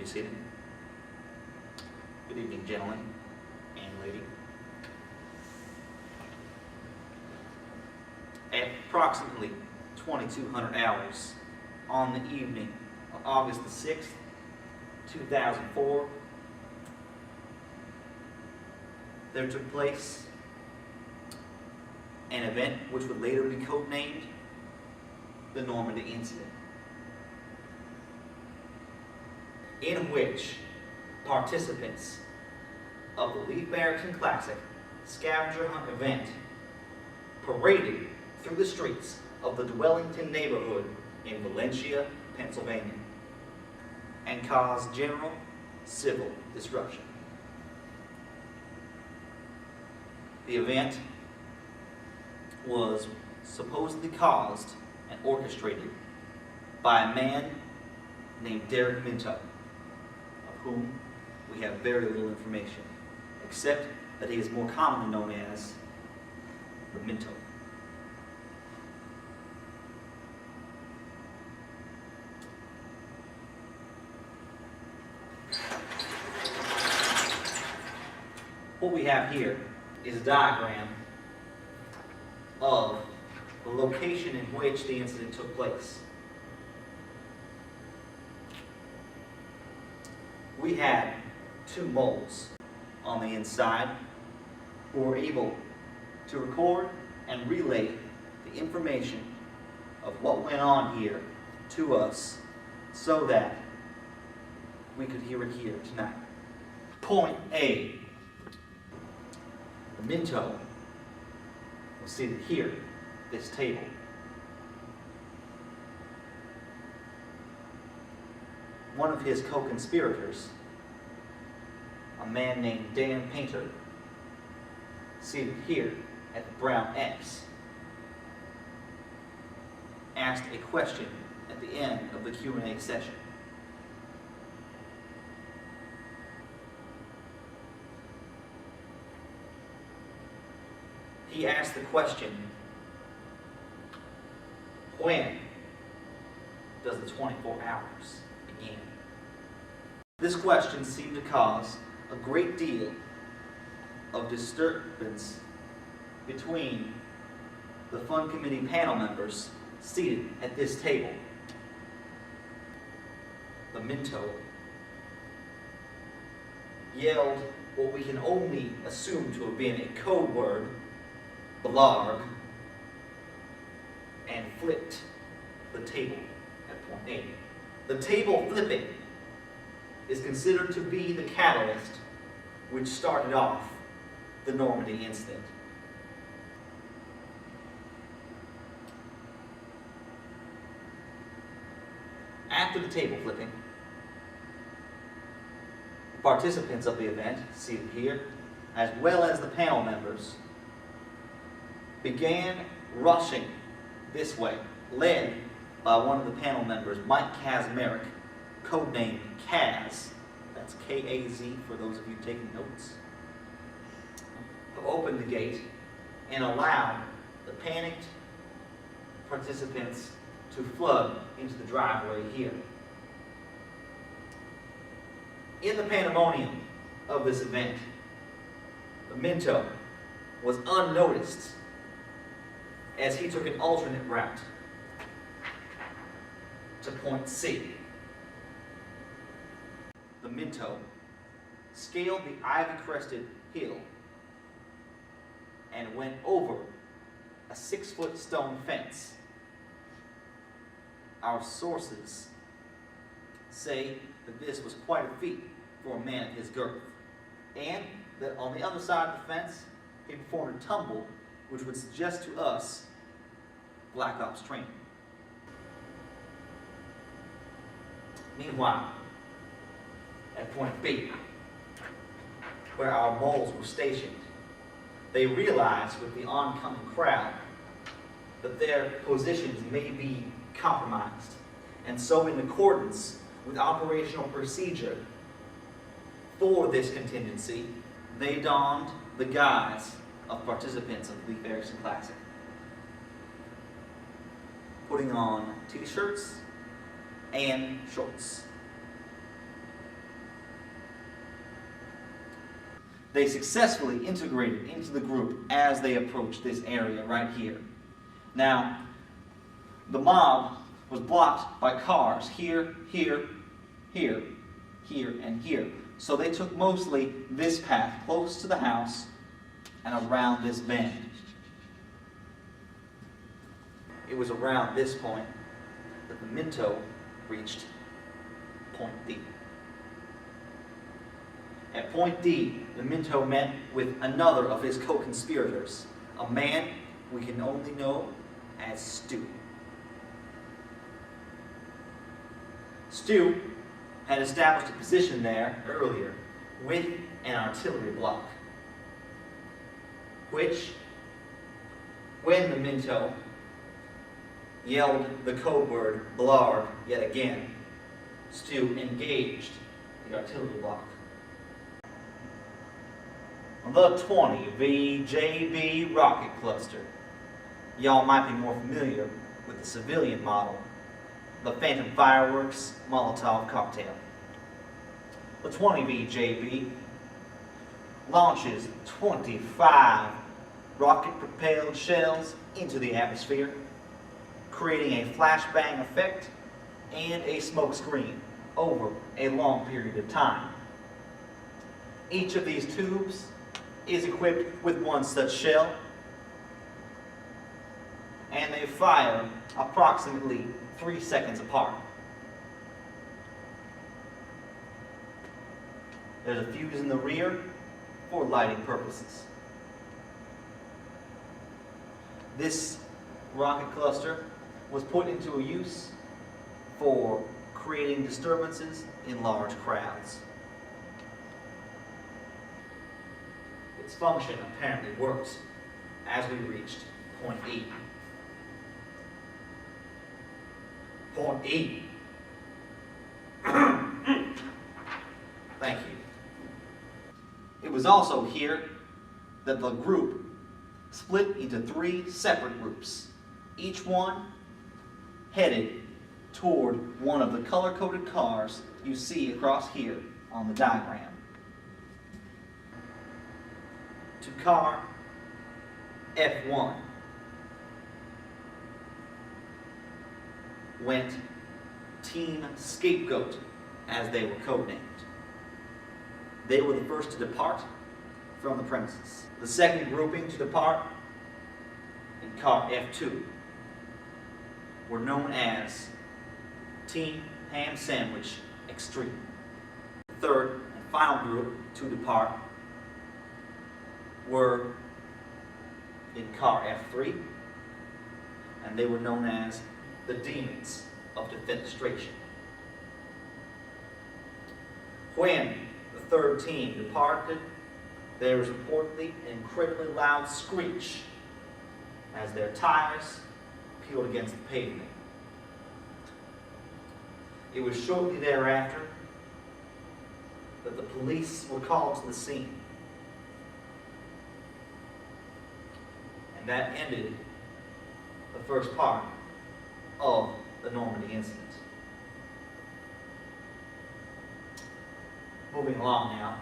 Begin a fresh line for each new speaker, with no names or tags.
be seated. Good evening, gentlemen and lady. At approximately 2200 hours on the evening of August the 6th, 2004, there took place an event which would later be codenamed the Normandy incident, in which participants of the Leif Eriksson Classic scavenger hunt event paraded through the streets of the Dwellington neighborhood in Valencia, Pennsylvania, and caused general civil disruption. The event was supposedly caused and orchestrated by a man named Derek Minto, of whom we have very little information, except that he is more commonly known as the Minto. What we have here is a diagram of the location in which the incident took place. We had two moles on the inside who were able to record and relay the information of what went on here to us so that we could hear it here tonight. Point A. The Minto was seated here, this table. One of his co-conspirators, a man named Dan Painter, seated here at the brown X, asked a question at the end of the Q&A session. He asked the question, when does the 24 hours begin? This question seemed to cause a great deal of disturbance between the Fund Committee panel members seated at this table. The Minto yelled what we can only assume to have been a code word, blarg, and flipped the table at point A. The table flipping is considered to be the catalyst which started off the Normandy incident. After the table flipping, participants of the event, seated here, as well as the panel members, began rushing this way, led by one of the panel members, Mike Kazmarek, codenamed Kaz, that's K-A-Z for those of you taking notes, who opened the gate and allowed the panicked participants to flood into the driveway here. In the pandemonium of this event, the Minto was unnoticed as he took an alternate route to point C. The Minto scaled the ivy-crested hill and went over a 6-foot stone fence. Our sources say that this was quite a feat for a man of his girth, and that on the other side of the fence, he performed a tumble which would suggest to us Black Ops training. Meanwhile, at point B, where our moles were stationed, they realized with the oncoming crowd that their positions may be compromised, and so in accordance with operational procedure for this contingency, they donned the guise of participants of the Leif Eriksson Classic, putting on t-shirts and shorts. they successfully integrated into the group as they approached this area right here. Now, the mob was blocked by cars here, here, here, here, and here. So they took mostly this path close to the house and around this bend. It was around this point that the Minto reached point D. At point D, the Minto met with another of his co-conspirators, a man we can only know as Stu. Stu had established a position there earlier with an artillery block, which, when the Minto yelled the code word "Blard" yet again, Stu engaged the artillery block. The 20 VJB rocket cluster. Y'all might be more familiar with the civilian model, the Phantom Fireworks Molotov cocktail. The 20 VJB launches 25 rocket-propelled shells into the atmosphere, creating a flashbang effect and a smoke screen over a long period of time. Each of these tubes is equipped with one such shell, and they fire approximately 3 seconds apart. There's a fuse in the rear for lighting purposes. This rocket cluster was put into use for creating disturbances in large crowds. Its function apparently worked as we reached point E. Point E. Thank you. It was also here that the group split into 3 separate groups, each one headed toward one of the color-coded cars you see across here on the diagram. To car F1 went Team Scapegoat, as they were codenamed. They were the first to depart from the premises. The second grouping to depart in car F2 were known as Team Ham Sandwich Extreme. The third and final group to depart were in car F3, and they were known as the Demons of Defenestration. When the third team departed, there was reportedly an incredibly loud screech as their tires peeled against the pavement. It was shortly thereafter that the police were called to the scene. And that ended the first part of the Normandy incident. Moving along now.